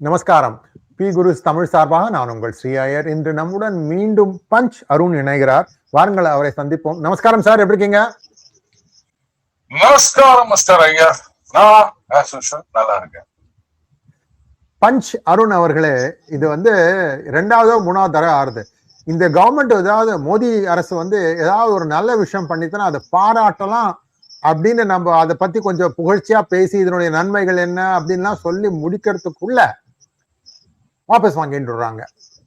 நமஸ்காரம். பி குருஸ் தமிழ் சார்பாக நான் உங்கள் ஸ்ரீ ஐயர். இன்று நம்முடன் மீண்டும் பஞ்ச் அருண் இணைகிறார். வாருங்கள், அவரை சந்திப்போம். நமஸ்காரம் சார், எப்படி இருக்கீங்க? நமஸ்காரம் மிஸ்டர் ஐயர், நான் நல்லா இருக்கேன். பஞ்ச் அருண் அவர்களே, இது வந்து 2வது 3வது தடவை ஆறுது. இந்த கவர்மெண்ட் ஏதாவது மோடி அரசு வந்து ஏதாவது ஒரு நல்ல விஷயம் பண்ணித்தனா அதை பாராட்டலாம் அப்படின்னு நம்ம அதை பத்தி கொஞ்சம் புகழ்ச்சியா பேசி இதனுடைய நன்மைகள் என்ன அப்படின்லாம் சொல்லி முடிக்கிறதுக்குள்ள வாபஸ் வாங்கிட்டுறாங்க.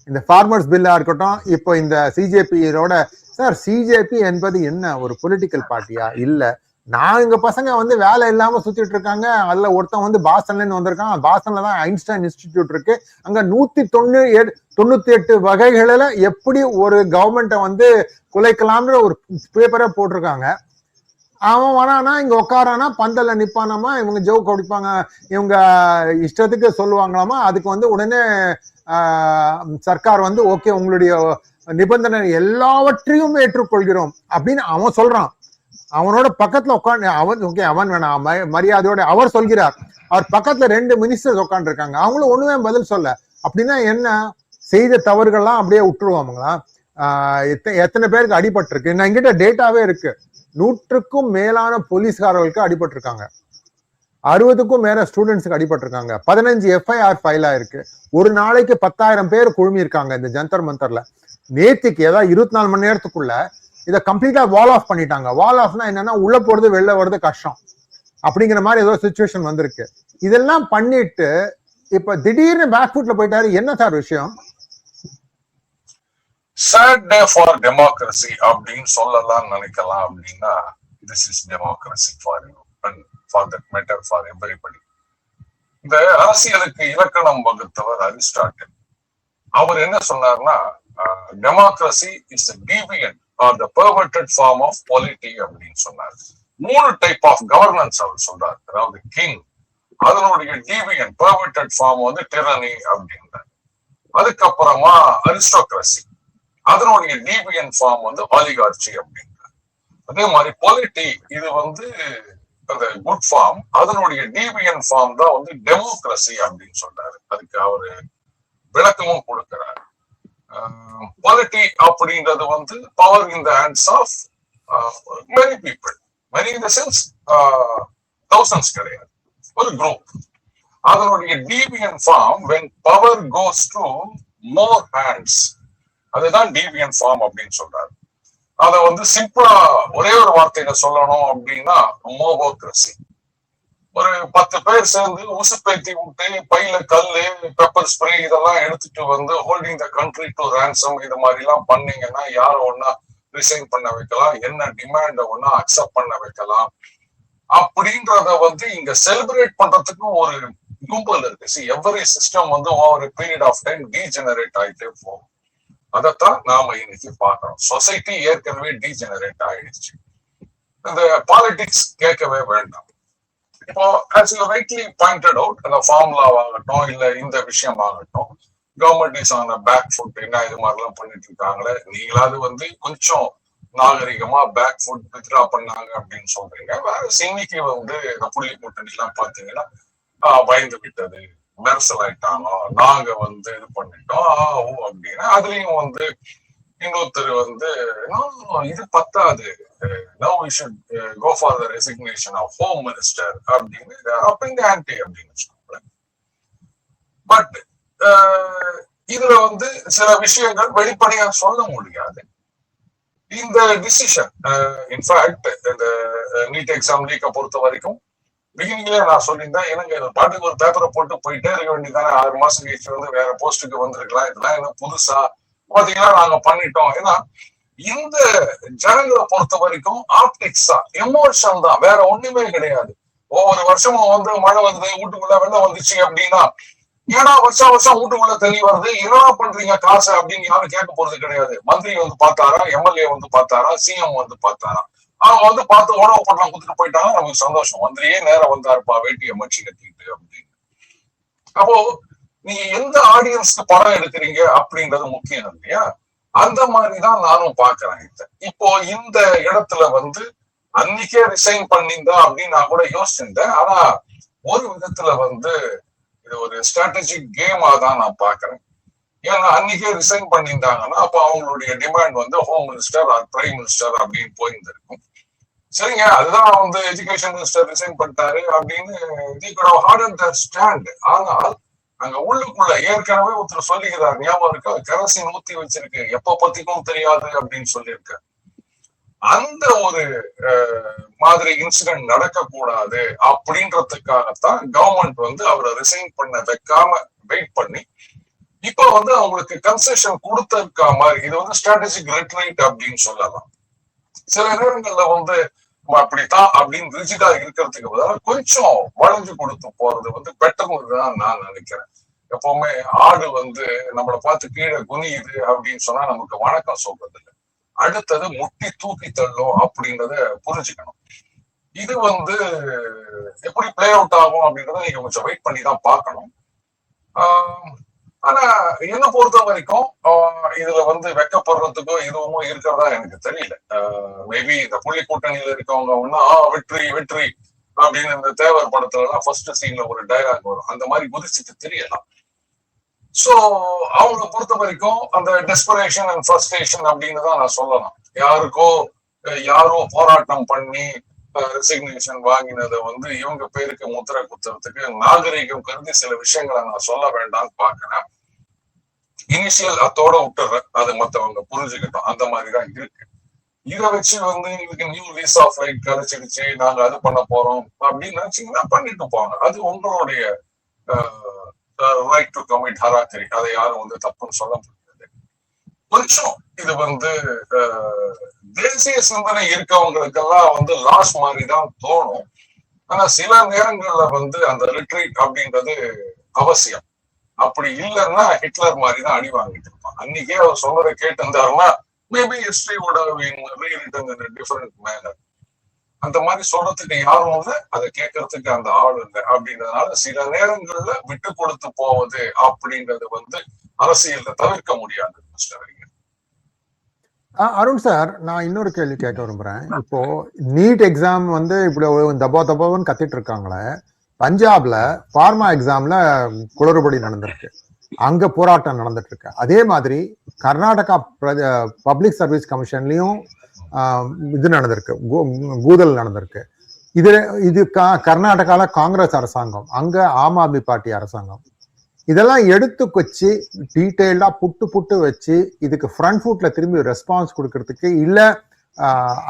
இந்த ஃபார்மர்ஸ் பில்லா இருக்கட்டும், இப்போ இந்த சிஜேபியோட. சார், சிஜேபி என்பது என்ன, ஒரு பொலிட்டிக்கல் பார்ட்டியா? இல்ல, நாங்க பசங்க வந்து வேலை இல்லாம சுத்திட்டு இருக்காங்க. அதுல ஒருத்தன் வந்து பாஸ்டன்ல இருந்து வந்திருக்கான். பாஸ்டன்ல தான் ஐன்ஸ்டைன் இன்ஸ்டிடியூட் இருக்கு. அங்க 198 வகைகளில எப்படி ஒரு கவர்மெண்ட்டை வந்து குலைக்கலாம்ன்ற ஒரு பேப்பரை போட்டிருக்காங்க. அவன் வரானா, இங்க உட்காரானா, பந்தல்ல நிப்பானாமா, இவங்க ஜோக் அடிப்பாங்க, இவங்க இஷ்டத்துக்கு சொல்லுவாங்களாமா. அதுக்கு வந்து உடனே சர்க்கார் வந்து ஓகே, உங்களுடைய நிபந்தனை எல்லாவற்றையும் ஏற்றுக்கொள்கிறோம் அப்படின்னு அவன் சொல்றான். அவனோட பக்கத்துல உட்காந்து அவன் வேணாம், மரியாதையோட அவர் சொல்கிறார். அவர் பக்கத்துல 2 மினிஸ்டர்ஸ் உட்காந்து இருக்காங்க. அவங்களும் ஒண்ணுமே பதில் சொல்ல. அப்படின்னா என்ன, செய்த தவறுகள்லாம் அப்படியே விட்டுருவாங்களா? எத்தனை பேருக்கு அடிபட்டு இருக்கு? நான் என்கிட்ட டேட்டாவே இருக்கு. 100க்கும் மேலான போலீஸ்காரர்களுக்கு அடிபட்டிருக்காங்க. 60க்கும் மேல ஸ்டூடெண்ட்ஸுக்கு அடிபட்டிருக்காங்க. 15 எஃப்ஐஆர் ஃபைல் ஆயிருக்கு. ஒரு நாளைக்கு 10,000 பேர் குழுமி இருக்காங்க இந்த ஜந்தர் மந்தர்ல. நேத்திக்கு ஏதாவது 24 மணி நேரத்துக்குள்ள இதை கம்ப்ளீட்டா வால் ஆஃப் பண்ணிட்டாங்க. வால் ஆஃப்னா என்னன்னா, உள்ள போறது வெளில வர்றது கஷ்டம் அப்படிங்கிற மாதிரி ஏதோ சிச்சுவேஷன் வந்திருக்கு. இதெல்லாம் பண்ணிட்டு இப்ப திடீர்னு பேக் ஃபுட்ல போயிட்டாரு. என்ன சார் விஷயம்? சேட் டே ஃபார் டெமோக்ரஸி அப்படின்னு சொல்லலாம் நினைக்கலாம். அப்படின்னா this is democracy for you and for that matter for everybody. இந்த அரசியலுக்கு இலக்கணம் வகுத்தவர் அரிஸ்டாட்டில். அவர் என்ன சொன்னார்னா, democracy is a deviant or the perverted form of polity அப்படின்னு சொன்னார். 3 டைப் ஆஃப் கவர்னன்ஸ் அவர் சொல்றார். அதாவது கிங், அதனுடைய டீவியன்ட் பெர்வர்டட் ஃபார்ம் வந்து டிரனி அப்படின்றார். அதுக்கப்புறமா அரிஸ்டோக்ரஸி, அதனுடைய டீவியன்ட் ஃபார்ம் வந்து ஆலிகார்ச்சி அப்படின்றார். அதே மாதிரி பொலிட்டி, இது வந்து அந்த குட் ஃபார்ம், அதனுடைய டீவியன்ட் ஃபார்ம் தான் வந்து டெமோக்ரஸி அப்படின்னு சொல்றாரு. அதுக்கு அவரு விளக்கமும் கொடுக்கிறார். பொலிட்டி அப்படின்றது வந்து power in the hands of many people. Many in the sense thousands கிடையாது, ஒரு குரூப். அதனுடைய deviant form when power goes to more hands, அதுதான் டீவியன்ட் ஃபார்ம் அப்படின்னு சொல்றாரு. அத வந்து சிம்பிளா ஒரே ஒரு வார்த்தையில சொல்லணும் அப்படின்னா மோபோக்ரஸி. ஒரு 10 பேர் சேர்ந்து உசுப்பேத்தி விட்டு பையில கல்லு, பெப்பர் ஸ்ப்ரே இதெல்லாம் எடுத்துட்டு வந்து holding the country to ransom இது மாதிரி எல்லாம் பண்ணீங்கன்னா யார ஒன்னா ரிசைன் பண்ண வைக்கலாம், என்ன டிமாண்ட ஒன்னா அக்செப்ட் பண்ண வைக்கலாம் அப்படின்றத வந்து இங்க செலிப்ரேட் பண்றதுக்கு ஒரு கும்பல் இருக்கு. எவரி சிஸ்டம் வந்து over period of time degenerate ஆயிட்டே போகும். அதைத்தான் நாம இன்னைக்கு பாக்குறோம். சொசைட்டி ஏற்கனவே டீஜெனரேட் ஆயிடுச்சு. இந்த பாலிடிக்ஸ் கேட்கவே வேண்டாம். இப்போ as you rightly pointed out, அந்த ஃபார்முலாவாகட்டும் இல்ல இந்த விஷயம் ஆகட்டும், government is on back foot. என்ன இது மாதிரிலாம் பண்ணிட்டு இருக்காங்களே, நீங்களாவது வந்து கொஞ்சம் நாகரிகமா பேக் ஃபுட் வித்ரா பண்ணாங்க அப்படின்னு சொல்றீங்க. வேற இன்னைக்கு வந்து இந்த புள்ளி கூட்டணி எல்லாம் பாத்தீங்கன்னா பயந்து விட்டது, மெர்சல் ஆயிட்டானோ, நாங்க வந்து இது பண்ணிட்டோம் அப்படின்னு. அதுலயும் வந்து இன்னொருத்தர் வந்து இது பத்தாது, now we should go for the resignation of home minister அப்படின்னு அப்படிங்க ஆன்டி அப்படின்னு வச்சுக்கோங்களேன். பட் இதுல வந்து சில விஷயங்கள் வெளிப்படையா சொல்ல முடியாது. இந்த டிசிஷன் இன்ஃபேக்ட் இந்த நீட் எக்ஸாம் லீக்கை பொறுத்த வரைக்கும் பிகினிங்ல நான் சொல்லியிருந்தேன், எனக்கு பாட்டுக்கு ஒரு பேப்பரை போட்டு போயிட்டே இருக்க வேண்டியதானே, 6 மாசம் கழிச்சு வந்து வேற போஸ்ட்டுக்கு வந்திருக்கலாம், இதெல்லாம் என்ன புதுசா பாத்தீங்கன்னா நாங்க பண்ணிட்டோம். ஏன்னா இந்த ஜனங்களை பொறுத்த வரைக்கும் ஆப்டிக்ஸ் தான், எமோஷன் தான், வேற ஒண்ணுமே கிடையாது. ஒவ்வொரு வருஷமும் வந்து மழை வந்து வீட்டுக்குள்ள வெள்ளம் வந்துச்சு அப்படின்னா, ஏன்னா வருஷம் வீட்டுக்குள்ள தண்ணி வருது, என்னடா பண்றீங்க காசு அப்படின்னு யாரும் கேட்க போறது கிடையாது. மந்திரி வந்து பார்த்தாரா, எம்எல்ஏ வந்து பார்த்தாரா, சிஎம் வந்து பார்த்தாரா, அவங்க வந்து பார்த்து உணவு பட்டம் கொடுத்துட்டு போயிட்டாங்க, நமக்கு சந்தோஷம். மந்திரியே நேரம் வந்தாருப்பா வேட்டியை மச்சி கட்டிட்டு அப்படின்னு. அப்போ நீங்க எந்த ஆடியன்ஸ்க்கு படம் எடுக்கிறீங்க அப்படின்றது முக்கியம் இல்லையா? அந்த மாதிரிதான் நானும் பாக்குறேன். இப்போ இந்த இடத்துல வந்து அன்னைக்கே ரிசைன் பண்ணியிருந்தா அப்படின்னு நான் கூட யோசிச்சிருந்தேன். ஆனா ஒரு விதத்துல வந்து இது ஒரு ஸ்ட்ராட்டஜிக் கேமா தான் நான் பாக்குறேன். ஏன்னா அன்னைக்கே ரிசைன் பண்ணியிருந்தாங்கன்னா அப்ப அவங்களுடைய டிமாண்ட் வந்து home minister or prime minister அப்படின்னு போயிருந்திருக்கும். சரிங்க, அதுதான் வந்து எஜுகேஷன் மினிஸ்டர் ரிசைன் பண்ணிட்டாரு அப்படின்னு ஸ்டாண்ட். ஆனால் அங்க உள்ளுக்குள்ள ஏற்கனவே ஒருத்தர் சொல்லிக்கிறார், ஞாபகம் இருக்கா, கரசின் ஊத்தி வச்சிருக்கு, எப்ப பத்திக்கும் தெரியாது அப்படின்னு சொல்லியிருக்க. அந்த ஒரு மாதிரி இன்சிடென்ட் நடக்கக்கூடாது அப்படின்றதுக்காகத்தான் கவர்மெண்ட் வந்து அவரை ரிசைன் பண்ண வைக்காம வெயிட் பண்ணி இப்ப வந்து அவங்களுக்கு கன்செஷன் கொடுத்திருக்கா மாதிரி. இது வந்து ஸ்ட்ராட்டஜிக் ரெட்ரைட் அப்படின்னு சொல்லலாம். சில நேரங்கள்ல வந்து அப்படித்தான் அப்படின்னு ரிஜிடா இருக்கிறதுக்கு பதிலாக கொஞ்சம் வளைஞ்சு கொடுத்து போறது வந்து பெட்டர்னு தான் நான் நினைக்கிறேன். எப்பவுமே ஆடு வந்து நம்மளை பார்த்து கீழே குனியுது அப்படின்னு சொன்னா நமக்கு வணக்கம் சொல்றது இல்லை, அடுத்தது முட்டி தூக்கி தள்ளும் அப்படின்றத புரிஞ்சுக்கணும். இது வந்து எப்படி பிளே அவுட் ஆகும் அப்படின்றத நீங்க கொஞ்சம் வெயிட் பண்ணி தான் பார்க்கணும். ஆனா என்ன பொறுத்த வரைக்கும் இதுல வந்து வெக்கப்படுறதுக்கோ எதுவும் இருக்கிறதா எனக்கு தெரியல. மேபி இந்த புள்ளி கூட்டணியில இருக்கவங்க ஒன்னா வெற்றி வெற்றி அப்படின்னு இந்த தேவர் படத்துல எல்லாம் ஃபர்ஸ்ட் சீன்ல ஒரு டயலாக் வரும், அந்த மாதிரி குதிச்சுட்டு தெரியலாம். சோ அவங்க பொறுத்த வரைக்கும் அந்த டெஸ்பரேஷன் அண்ட் ஃப்ரஸ்ட்ரேஷன் அப்படின்னு தான் நான் சொல்லலாம். யாரோ போராட்டம் பண்ணி ரெசிக்னேஷன் வாங்கினதை வந்து இவங்க பேருக்கு முத்திரை குத்துறதுக்கு நாகரிகம் கருதி சில விஷயங்களை நான் சொல்ல வேண்டாம்னு பாக்குறேன். இனிஷியல் அத்தோட விட்டுறேன், அது மத்தவங்க புரிஞ்சுக்கிட்டோம், அந்த மாதிரிதான் இருக்கு. இதை வச்சு வந்து இதுக்கு நியூ லீஸ் ஆஃப் லைஃப் கிடைச்சிடுச்சு, நாங்க அது பண்ண போறோம் அப்படின்னு நினைச்சீங்கன்னா பண்ணிட்டு போங்க, அது உங்களுடைய ரைட் டு கமிட் ஹராக்கரி, அதை யாரும் வந்து தப்புன்னு சொல்ல முடியாது. கொஞ்சம் இது வந்து தேசிய சிந்தனை இருக்கவங்களுக்கெல்லாம் வந்து லாஸ் மாதிரி தான் தோணும். ஆனா சில நேரங்கள்ல வந்து அந்த ரிட்ரீட் அப்படின்றது அவசியம். அப்படி இல்லைன்னா ஹிட்லர் மாதிரி தான் அடி வாங்கிட்டு இருப்பான். அன்னைக்கே அவர் சொன்னதை கேட்டிருந்தாருன்னா maybe history would have been rewritten in a different manner. அந்த மாதிரி சொல்றதுக்கு யாரும் இல்லை, அதை கேட்கறதுக்கு அந்த ஆள் இல்லை. அப்படின்றதுனால சில நேரங்கள்ல விட்டு கொடுத்து போவது அப்படின்றது வந்து அரசியல்ல தவிர்க்க முடியாது. அருண் சார், நான் இன்னொரு கேள்வி கேட்க விரும்புறேன். இப்போ நீட் எக்ஸாம் வந்து இப்படி தபான்னு கத்திட்டு இருக்காங்களே, பஞ்சாப்ல ஃபார்மா எக்ஸாம்ல குளறுபடி நடந்திருக்கு, அங்க போராட்டம் நடந்துட்டு இருக்கு. அதே மாதிரி கர்நாடகா பப்ளிக் சர்வீஸ் கமிஷன்லயும் இது நடந்திருக்கு, கூதல் நடந்திருக்கு. இது கர்நாடகால காங்கிரஸ் அரசாங்கம், அங்க ஆம் ஆத்மி பார்ட்டி அரசாங்கம். இதெல்லாம் எடுத்து வச்சு டீட்டெயிலா புட்டு வச்சு இதுக்கு ஃப்ரண்ட் ஃபுட்ல திரும்பி ரெஸ்பான்ஸ் கொடுக்கறதுக்கு இல்ல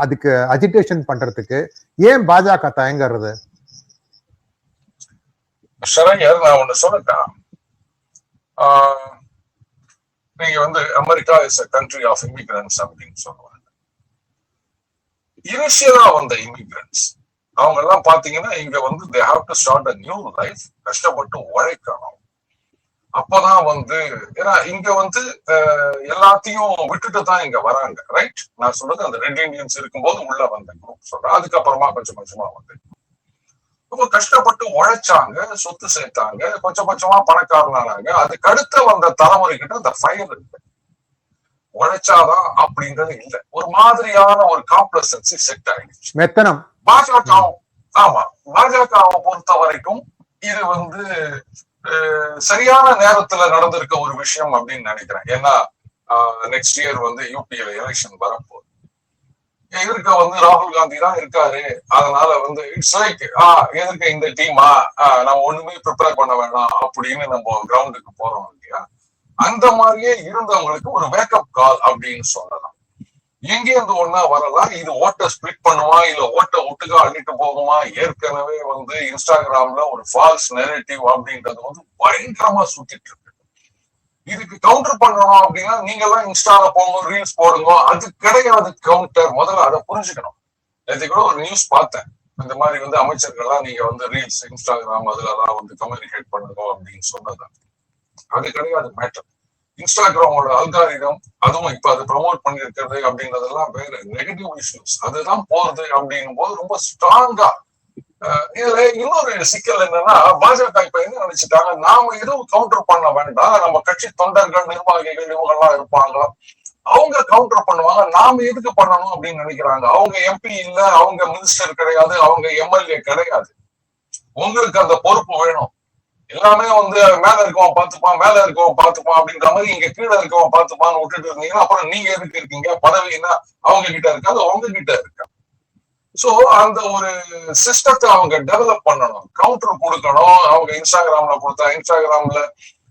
அதுக்கு அஜிடேஷன் பண்றதுக்கு ஏன் பாஜக தயங்குறது? நான் ஒண்ணு சொல்லட்டேன். நீங்க வந்து America is a country of immigrants அப்படின்னு சொல்லுவாங்க. இனிஷியலா வந்த இமிகிரண்ட்ஸ் அவங்க எல்லாம் பாத்தீங்கன்னா இங்க வந்து they have to start a new life, கஷ்டப்பட்டு உழைக்கணும். அப்பதான் வந்து ஏன்னா இங்க வந்து எல்லாத்தையும் விட்டுட்டு தான் இங்க வராங்க, ரைட்? நான் சொல்றது அந்த ரெட் இண்டியன்ஸ் இருக்கும்போது உள்ள வந்த குரூப் சொல்றேன். அதுக்கப்புறமா கொஞ்சம் கொஞ்சமா வந்து ரொம்ப கஷ்டப்பட்டு உழைச்சாங்க, சொத்து சேர்த்தாங்க, கொஞ்சம் கொஞ்சமா பணக்காரனானாங்க. அதுக்கு அடுத்த வந்த தலைமுறை கிட்ட அந்த ஃபயர் இருக்கு, உழைச்சாதான் அப்படின்றது இல்லை, ஒரு மாதிரியான ஒரு காம்ப்ளசன்சி செட் ஆயிடுச்சு. மெத்தனம் பாஜக, ஆமா, பாஜகவை பொறுத்த வரைக்கும் இது வந்து சரியான நேரத்துல நடந்திருக்க ஒரு விஷயம் அப்படின்னு நினைக்கிறேன். ஏன்னா நெக்ஸ்ட் இயர் வந்து யூபியில எலெக்ஷன் வரப்போகுது. எதிர்க்க வந்து ராகுல் காந்தி தான் இருக்காரு. அதனால வந்து இட்ஸ் லைக் எதிர்க்க இந்த டீமா நம்ம ஒண்ணுமே ப்ரிப்பேர் பண்ண வேணாம் அப்படின்னு நம்ம கிரவுண்டுக்கு போறோம் இல்லையா? அந்த மாதிரியே இருந்தவங்களுக்கு ஒரு வேக்கப் கால் அப்படின்னு சொல்லலாம். எங்கேருந்து ஒன்னா வரலாம், இது ஓட்ட ஸ்பிளிட் பண்ணுமா இல்ல ஓட்ட ஒட்டுக்கா அள்ளிட்டு போகுமா? ஏற்கனவே வந்து இன்ஸ்டாகிராம்ல ஒரு ஃபால்ஸ் நெரேட்டிவ் அப்படின்றது வந்து பயங்கரமா சுத்திட்டு இருக்கு. இதுக்கு கவுண்டர் பண்ணணும் அப்படின்னா நீங்க எல்லாம் இன்ஸ்டால போங்க, ரீல்ஸ் போடுங்க, அது கிடையாது கவுண்டர். முதல்ல அதை புரிஞ்சுக்கணும். நேற்று கூட ஒரு நியூஸ் பார்த்தேன், இந்த மாதிரி வந்து அமைச்சர்கள்லாம் நீங்க வந்து ரீல்ஸ் இன்ஸ்டாகிராம் அதுலலாம் வந்து கம்யூனிகேட் பண்ணுங்க அப்படின்னு சொன்னது. அது கிடையாது மேட்டர். இன்ஸ்டாகிராமோட அல்காரிதம், அதுவும் இப்ப அது ப்ரமோட் பண்ணிருக்கிறது அப்படின்றதெல்லாம் வேற நெகட்டிவ் இஷ்யூஸ், அதுதான் போறது அப்படிங்கும் போது ரொம்ப ஸ்ட்ராங்கா. இதுல இன்னொரு சிக்கல் என்னன்னா, பாஜக இப்ப என்ன நினைச்சிட்டாங்க, நாம எதுவும் கவுண்டர் பண்ண வேண்டாம், நம்ம கட்சி தொண்டர்கள் நிர்வாகிகள் இவங்க எல்லாம் இருப்பாங்க, அவங்க கவுண்டர் பண்ணுவாங்க, நாம எதுக்கு பண்ணணும் அப்படின்னு நினைக்கிறாங்க. அவங்க எம்பி இல்ல, அவங்க மினிஸ்டர் கிடையாது, அவங்க எம்எல்ஏ கிடையாது. உங்களுக்கு அந்த பொறுப்பு வேணும். எல்லாமே வந்து மேல இருக்கவன் பாத்துப்பான், மேல இருக்கவன் பாத்துப்பான் அப்படின்ற மாதிரி இங்க கீழே இருக்கவன் பாத்துப்பான்னு விட்டுட்டு இருந்தீங்கன்னா அப்புறம் நீங்க எதுக்கு இருக்கீங்க? பதவின்னா அவங்க கிட்ட இருக்கா, அது அவங்க கிட்ட இருக்கா? சோ அந்த ஒரு சிஸ்டத்தை அவங்க டெவலப் பண்ணணும், கவுண்டர் கொடுக்கணும். அவங்க இன்ஸ்டாகிராம்ல கொடுத்தா இன்ஸ்டாகிராம்ல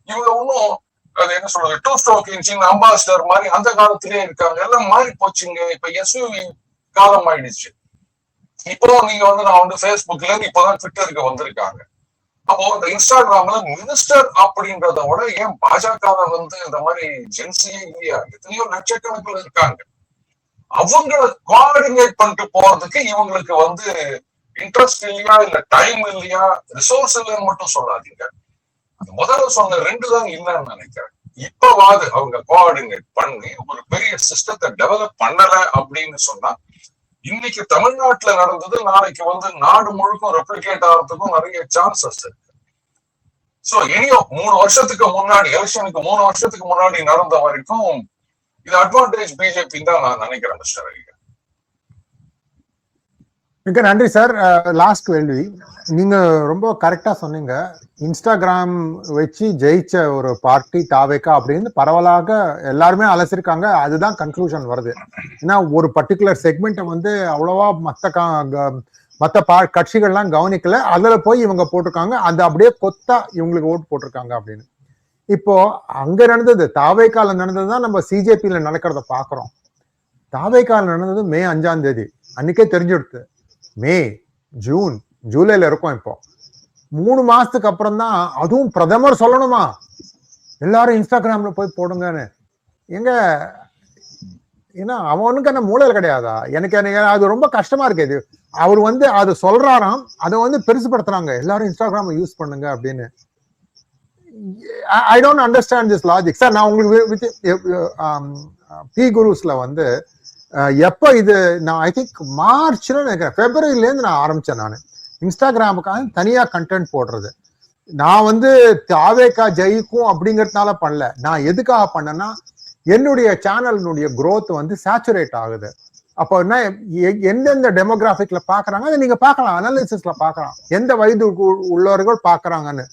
இவங்க ஒன்னும் அது என்ன சொல்றது, டூ ஸ்ட்ரோக் இன்ஜின் அம்பாசிடர் மாதிரி அந்த காலத்திலேயே இருக்காங்க. எல்லாம் மாறி போச்சுங்க. இப்ப எஸ்யூவி காலம் ஆயிடுச்சு. இப்போ நீங்க வந்து நான் வந்து பேஸ்புக்ல இருந்து இப்பதான் ட்விட்டருக்கு வந்திருக்காங்க. அப்போ இந்த இன்ஸ்டாகிராம்ல மினிஸ்டர் அப்படின்றத விட ஏன் பாஜக வந்து இந்த மாதிரி ஜென்சியே இல்லையா? எத்தனையோ லட்சக்கணக்கில் இருக்காங்க. அவங்களை கோஆர்டினேட் பண்ணிட்டு போறதுக்கு இவங்களுக்கு வந்து இன்ட்ரெஸ்ட் இல்லையா, இல்ல டைம் இல்லையா, ரிசோர்ஸ் இல்லைன்னு மட்டும் சொல்லாதீங்க. அது முதல்ல சொன்ன ரெண்டு தான் இல்லைன்னு நினைக்கிறேன். இப்பவாது அவங்க கோஆர்டினேட் பண்ணி ஒரு பெரிய சிஸ்டத்தை டெவலப் பண்ணல அப்படின்னு சொன்னா இன்னைக்கு தமிழ்நாட்டுல நடந்தது நாளைக்கு வந்து நாடு முழுக்கும் ரெப்ளிகேட் ஆகிறதுக்கும் நிறைய சான்சஸ் இருக்கு. சோ இனியோ 3 வருஷத்துக்கு முன்னாடி, எலெக்ஷனுக்கு 3 வருஷத்துக்கு முன்னாடி நடந்த வரைக்கும் இது அட்வான்டேஜ் பிஜேபி தான் நான் நினைக்கிறேன். மிஸ்டர் ஐயா, மிக்க நன்றி சார். லாஸ்ட் கேள்வி, நீங்க ரொம்ப கரெக்டா சொன்னீங்க. இன்ஸ்டாகிராம் வச்சு ஜெயிச்ச ஒரு பார்ட்டி தாவேக்கா அப்படின்னு பரவலாக எல்லாருமே அலசிருக்காங்க. அதுதான் கன்க்ளூஷன் வருது. ஏன்னா ஒரு பர்டிகுலர் செக்மெண்ட்டை வந்து அவ்வளவா மற்ற கட்சிகள்லாம் கவனிக்கல, அதுல போய் இவங்க போட்டிருக்காங்க, அந்த அப்படியே கொத்தா இவங்களுக்கு ஓட்டு போட்டிருக்காங்க அப்படின்னு. இப்போ அங்க நடந்தது தாவேக்கால நடந்ததுதான் நம்ம சிஜேபியில நடக்கிறத பாக்குறோம். தாவேக்கால நடந்தது மே 5ஆம் தேதி அன்னைக்கே தெரிஞ்சுடுது. மே, ஜூன், ஜூலைல இருக்கும். இப்போ 3 மாசத்துக்கு அப்புறம் தான், அதுவும் பிரதமர் சொல்லணுமா எல்லாரும் இன்ஸ்டாகிராம்ல போய் போடுங்கன்னு? எங்க ஏன்னா அவனுக்கு என்ன மூளையில் கிடையாதா? எனக்கு அது ரொம்ப கஷ்டமா இருக்கு. இது அவர் வந்து அது சொல்றாராம், அதை வந்து பெருசுப்படுத்துறாங்க, எல்லாரும் இன்ஸ்டாகிராம் யூஸ் பண்ணுங்க அப்படின்னு. I don't understand this logic sir. நான் உங்களுக்கு பி குருஸ்ல வந்து எப்போ இது நான் ஐ திங்க் மார்ச்ல நினைக்கிறேன், பிப்ரவரியில இருந்து நான் ஆரம்பிச்சேன். நான் இன்ஸ்டாகிராமுக்காக தனியா கண்டென்ட் போடுறது. நான் வந்து தாவேக்கா ஜெயிக்கும் அப்படிங்கறதுனால பண்ணல. நான் எதுக்காக பண்ணேன்னா, என்னுடைய சேனலினுடைய growth வந்து சேச்சுரேட் ஆகுது. அப்போ என்ன, எந்தெந்த டெமோகிராபிக்ல பாக்குறாங்க அதை நீங்க பார்க்கலாம், அனாலிசிஸ்ல பார்க்கலாம், எந்த வயது உள்ளவர்கள் பாக்குறாங்கன்னு.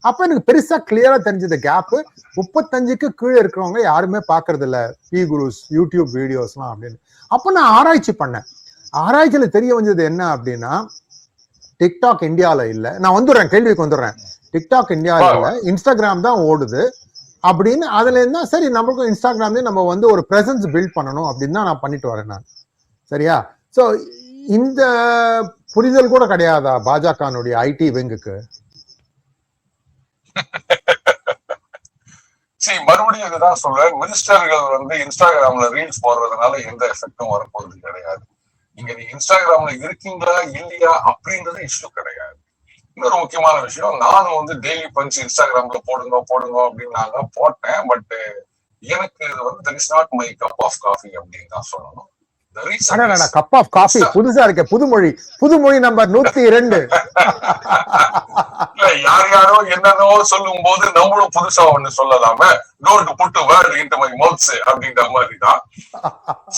அப்ப எனக்கு பெருசா கிளியரா தெரிஞ்சது கேப். 35க்கு கீழே இருக்கிறவங்க யாருமே பாக்குறது இல்ல பி குருஸ் யூடியூப் வீடியோஸ்லாம் அப்படின்னு. அப்ப நான் ஆராய்ச்சி பண்ணேன். ஆராய்ச்சியில தெரிய வந்தது என்ன அப்படின்னா, டிக்டாக் இந்தியால இல்ல. நான் வந்துடுறேன், கேள்விக்கு வந்துடுறேன். டிக்டாக் இந்தியால இல்ல, இன்ஸ்டாகிராம் தான் ஓடுது அப்படின்னு. அதுல இருந்தா சரி, நமக்கும் இன்ஸ்டாகிராம்லயே நம்ம வந்து ஒரு பிரசன்ஸ் பில்ட் பண்ணணும் அப்படின்னு தான் நான் பண்ணிட்டு வரேன் நான். சரியா? சோ இந்த புரிதல் கூட கிடையாதா பாஜகனுடைய ஐடி விங்குக்கு? சரி, மறுபடியும் இதுதான் சொல்றேன். மினிஸ்டர்கள் வந்து இன்ஸ்டாகிராம்ல ரீல்ஸ் போடுறதுனால எந்த எஃபெக்டும் வரப்போறது கிடையாது. நீங்க இன்ஸ்டாகிராம்ல இருக்கீங்களா இல்லையா அப்படின்றது இஷ்யூ கிடையாது. இன்னொரு முக்கியமான விஷயம், நானும் வந்து டெய்லி பஞ்ச் இன்ஸ்டாகிராம்ல போடுங்க அப்படின்னு நான் போட்டேன். பட் எனக்கு இது வந்து that is not my cup of coffee அப்படின்னு தான் சொல்லணும். கப் ஆஃப் காஃபி புதுசா இருக்க, புதுமொழி நம்பர் 102. யார் யாரோ என்னன்னோ சொல்லும் போது நம்மளும் புதுசா ஒண்ணு சொல்லலாம, don't put word into my mouths அப்படின்ற மாதிரி தான்.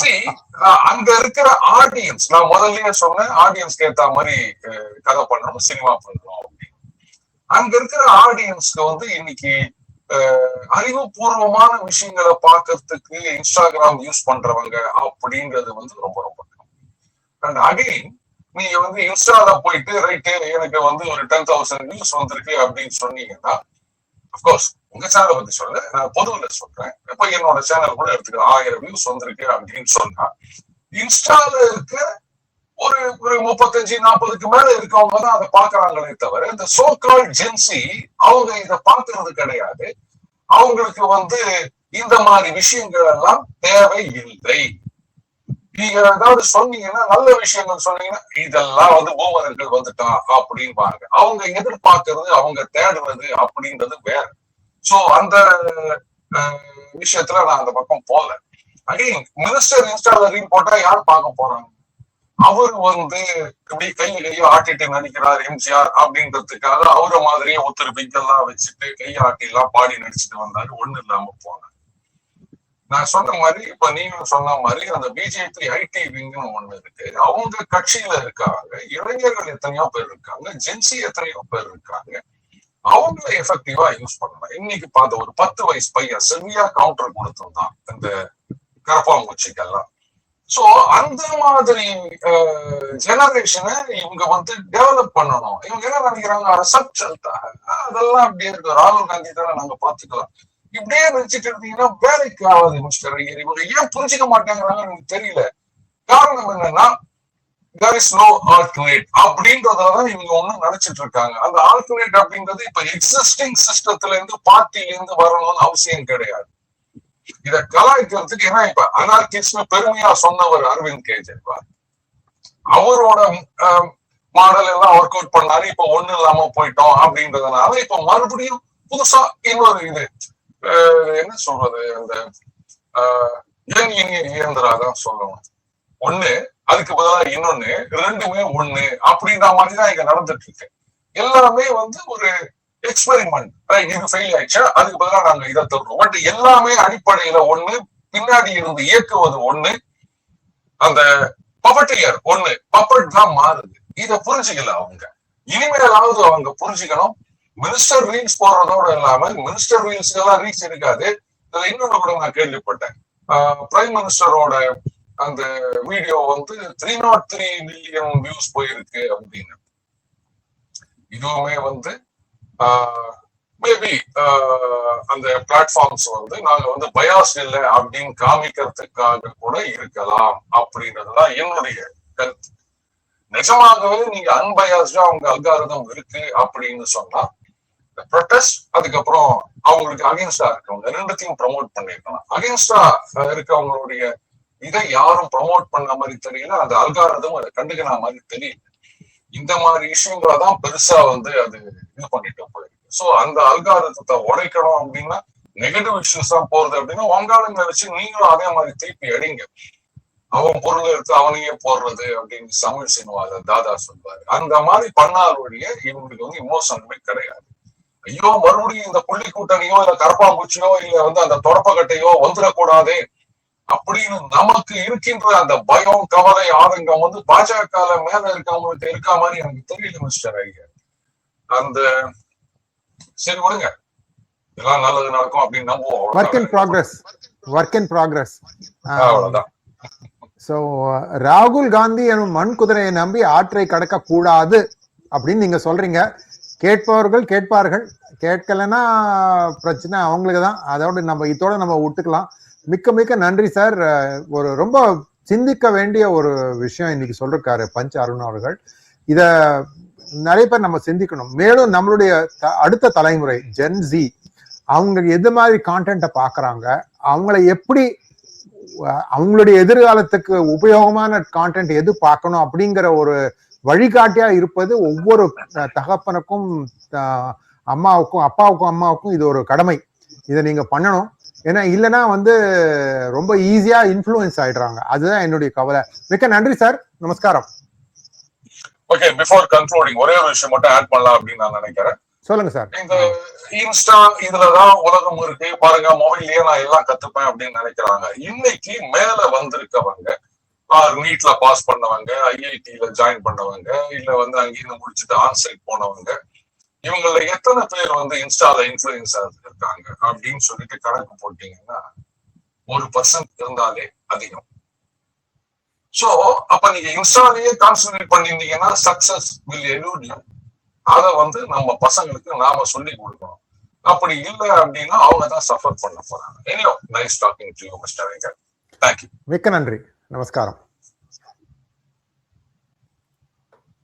சரி, அங்க இருக்கிற ஆடியன்ஸ், நான் முதல்லயே சொன்னேன், ஆடியன்ஸ்க்கு ஏத்த மாதிரி கதை பண்ணணும், சினிமா பண்ணணும் அப்படின்னு. அங்க இருக்கிற ஆடியன்ஸ்க்கு வந்து இன்னைக்கு அறிவுபூர்வமான விஷயங்களை பார்க்கறதுக்கு இன்ஸ்டாகிராம் யூஸ் பண்றவங்க அப்படின்றது வந்து ரொம்ப ரொம்ப கம்மி. அண்ட் அகைன், நீங்க வந்து இன்ஸ்டால போயிட்டு ரைட்டு எனக்கு வந்து ஒரு 10,000 வியூஸ் வந்திருக்கு அப்படின்னு சொன்னீங்கன்னா, அப்கோர்ஸ் உங்க சேனலை பத்தி சொல்ல, நான் பொதுவுல சொல்றேன். இப்ப என்னோட சேனல் கூட எடுத்துக்க 1000 வியூஸ் வந்திருக்கு அப்படின்னு சொன்னா, இன்ஸ்டால இருக்க ஒரு 35-40க்கு மேல இருக்கவங்க தான் அதை பாக்குறாங்களே தவிர, இந்த சோ கால் ஜென்சி அவங்க இதை பாக்குறது கிடையாது. அவங்களுக்கு வந்து இந்த மாதிரி விஷயங்கள் எல்லாம் தேவையில்லை. நீங்க ஏதாவது சொன்னீங்கன்னா, நல்ல விஷயங்கள் சொன்னீங்கன்னா, இதெல்லாம் வந்து பூமர்கள் வந்துட்டான் அப்படின்பாங்க. அவங்க எதிர்பார்க்கறது, அவங்க தேடுறது அப்படின்றது வேற. சோ அந்த விஷயத்துல நான் அந்த பக்கம் போல. அகைன், மினிஸ்டர் இன்ஸ்டால ரீல் போட்டா யார் பார்க்க போறாங்க? அவர் வந்து இப்படி கையோ ஆட்டிட்டு நடிக்கிறார் எம்ஜிஆர் அப்படின்றதுக்காக அவரை மாதிரியே ஒருத்தர் பிக்கெல்லாம் வச்சுட்டு கையாட்டி எல்லாம் பாடி நடிச்சுட்டு வந்தாரு, ஒண்ணு இல்லாம போனார். நான் சொன்ன மாதிரி, இப்ப நீங்க சொன்ன மாதிரி அந்த பிஜேபி ஐடி விங்னு ஒண்ணு இருக்கு. அவங்க கட்சியில இருக்காங்க, இளைஞர்கள் எத்தனையோ பேர் இருக்காங்க, ஜென்சி எத்தனையோ பேர் இருக்காங்க. அவங்கள எஃபெக்டிவா யூஸ் பண்ணணும். இன்னைக்கு பார்த்த ஒரு 10 வயசு பையன் செவ்வியா கவுண்டர் கொடுத்திருந்தான் இந்த கரப்பாம்பூச்சிக்கெல்லாம். சோ அந்த மாதிரி ஜெனரேஷனை இவங்க வந்து டெவலப் பண்ணணும். இவங்க என்ன நினைக்கிறாங்க, அதெல்லாம் அப்படியே இருக்கு, ராகுல் காந்தி தானே நாங்க பாத்துக்கலாம், இப்படியே நினைச்சிட்டு இருந்தீங்கன்னா வேலைக்கு ஆகாது மிஸ்டர் ஐயர். இவங்க ஏன் புரிஞ்சுக்க மாட்டேங்கிறாங்கன்னு எனக்கு தெரியல. காரணம் என்னன்னா, there is no alternate அப்படின்றதான் இவங்க ஒண்ணு நினைச்சிட்டு இருக்காங்க. அந்த ஆல்டர்னேட் அப்படின்றது இப்ப எக்ஸிஸ்டிங் சிஸ்டத்துல இருந்து பார்ட்டில இருந்து வரணும்னு அவசியம் கிடையாது. இத கலாய்க்கிறதுக்கு ஏன்னா இப்ப அனார்கிஸ்ட்னு பெருமையா சொன்னவர் அரவிந்த் கெஜ்ரிவால், அவரோட மாடல் எல்லாம் ஒர்க் அவுட் பண்ணாரு. இப்ப ஒண்ணு இல்லாம போயிட்டோம் அப்படின்றதுனால இப்ப மறுபடியும் புதுசா இன்னொரு இது என்ன சொல்றது, அந்த இயந்திராதான் சொல்லணும் ஒண்ணு, அதுக்கு பதிலாக இன்னொன்னு, ரெண்டுமே ஒண்ணு அப்படின்ற மாதிரிதான் இங்க நடந்துட்டு இருக்கு. எல்லாமே வந்து ஒரு எக்ஸ்பெரிமெண்ட். இது ஃபெயில் ஆயிடுச்சா, அதுக்கு பதிலாக நாங்க இதை தருவோம். பட் எல்லாமே அடிப்படையில ஒண்ணு, பின்னாடி இருந்து இயக்குவது ஒண்ணு, அந்த பப்பட்டியர் ஒண்ணு, பப்பட் தான் மாறுது. இத புரிஞ்சுக்கல அவங்க. இனிமேலாவது அவங்க புரிஞ்சுக்கணும். மினிஸ்டர் ரீல்ஸ் போடுறதோட இல்லாம மினிஸ்டர் ரீல்ஸ் எல்லாம் ரீச் இருக்காது. இதுல இன்னொன்னு கூட நான் கேள்விப்பட்டேன், பிரைம் மினிஸ்டரோட அந்த வீடியோ வந்து 303 மில்லியன் வியூஸ் போயிருக்கு அப்படின்னு. இதுவுமே வந்து மேபி அந்த பிளாட்ஃபார்ம்ஸ் வந்து நாங்க வந்து பயாஸ் இல்லை அப்படின்னு காமிக்கிறதுக்காக கூட இருக்கலாம் அப்படின்றதுதான் என்னுடைய கருத்து. நிஜமாகவே நீங்க அன்பயாஸ்டா அவங்க அல்காரிதம் இருக்கு அப்படின்னு சொன்னா ப்ரொட்டஸ்ட், அதுக்கப்புறம் அவங்களுக்கு அகேன்ஸ்டா இருக்கவங்க ரெண்டுத்தையும் ப்ரமோட் பண்ணிருக்கலாம். அகேன்ஸ்டா இருக்கவங்களுடைய இதை யாரும் ப்ரமோட் பண்ண மாதிரி தெரியல, அந்த அல்காரிதம் அதை கண்டுக்கிற மாதிரி தெரியல. இந்த மாதிரி விஷயங்களதான் பெருசா வந்து அது இது பண்ணிட்டு போயிருக்கு. சோ அந்த அல்காரிதத்தை உடைக்கணும் அப்படின்னா நெகட்டிவ் இஷ்யூஸ் தான் போறது அப்படின்னா உங்காளுங்களை வச்சு நீங்களும் அதே மாதிரி திருப்பி அடிங்க. அவன் பொருள் எடுத்து அவனையே போடுறது அப்படின்னு தமிழ் சினிமால தாதா சொல்வாரு. அந்த மாதிரி பண்ணாலுடைய இவங்களுக்கு வந்து இமோஷனுமே கிடையாது. ஐயோ மறுபடியும் இந்த புள்ளி கூட்டணியோ இல்ல கரப்பாம்பூச்சியோ இல்ல வந்து அந்த தொடப்பக்கட்டையோ வந்துடக்கூடாது அப்படின்னு நமக்கு இருக்கின்ற அந்த பயம், கவலை, ஆதங்கம் வந்து பாஜக மேல இருக்கவங்களுக்கு இருக்கா மாதிரி எனக்கு தெரியல மிஸ்டர் ஐயர். அந்த சரி விடுங்க, எல்லாம் நல்லது நடக்கும் அப்படின்னு நம்புவோம். Work in progress. அவ்வளவுதான். சோ ராகுல் காந்தி எனும் மண் குதிரையை நம்பி ஆற்றை கடக்க கூடாது அப்படின்னு நீங்க சொல்றீங்க. கேட்பவர்கள் கேட்பார்கள், கேட்கலன்னா பிரச்சனை அவங்களுக்கு தான். அதோட இதோட நம்ம விட்டுக்கலாம். மிக்க மிக்க நன்றி சார். ஒரு ரொம்ப சிந்திக்க வேண்டிய ஒரு விஷயம் இன்னைக்கு சொல்லிருக்காரு பஞ்ச் அருண் அவர்கள். இத நிறைய பேர் நம்ம சிந்திக்கணும். மேலும் நம்மளுடைய அடுத்த தலைமுறை ஜென்சி அவங்க எது மாதிரி கான்டென்ட்டை பாக்குறாங்க, அவங்கள எப்படி அவங்களுடைய எதிர்காலத்துக்கு உபயோகமான கான்டென்ட் எது பார்க்கணும் அப்படிங்கிற ஒரு வழிகாட்டியா இருப்பது ஒவ்வொரு தகப்பனுக்கும் அம்மாவுக்கும் அப்பாவுக்கும் இது ஒரு கடமை. இதை நீங்க பண்ணணும். ஏன்னா இல்லைன்னா வந்து ரொம்ப ஈஸியா இன்ஃப்ளூயன்ஸ் ஆயிடுறாங்க. அதுதான் என்னுடைய கவலை. மிக்க நன்றி சார். நமஸ்காரம். ஓகே, பிஃபோர் கன்க்ளூடிங் ஒரே ஒரு விஷயம் மட்டும் ஆட் பண்ணலாம் அப்படின்னு நான் நினைக்கிறேன். சொல்லுங்க சார். இந்த இன்ஸ்டா இதுலதான் உலகம் இருக்கு பாருங்க, மொபைல்லயே நான் எல்லாம் கத்துப்பேன் அப்படின்னு நினைக்கிறாங்க. இன்னைக்கு மேல வந்திருக்கவங்க, நீட்ல பாஸ் பண்ணவங்க, ஐஐடில ஜாயின் பண்ணவங்க, இல்ல வந்து அங்கேயிருந்து முடிச்சுட்டு ஆன்சைட் போனவங்க, இவங்கள எத்தனை பேர் வந்து இன்ஸ்டால இன்ஃபுளுன்சர் இருக்காங்க அப்படின்னு சொல்லிட்டு கணக்கு போட்டீங்கன்னா 1% இருந்தாலே அதிகம். சோ அப்ப நீங்க இன்ஸ்டாலேயே கான்சென்ட்ரேட் பண்ணிருந்தீங்கன்னா சக்சஸ் வில் எலூட் யூ. அதை வந்து நம்ம பசங்களுக்கு நாம சொல்லி கொடுக்கணும். அப்படி இல்லை அப்படின்னா அவங்க தான் சஃபர் பண்ண போறாங்க. எனியோ, nice talking to you mister Iyer. Thank you. மிக்க நன்றி. நமஸ்காரம்.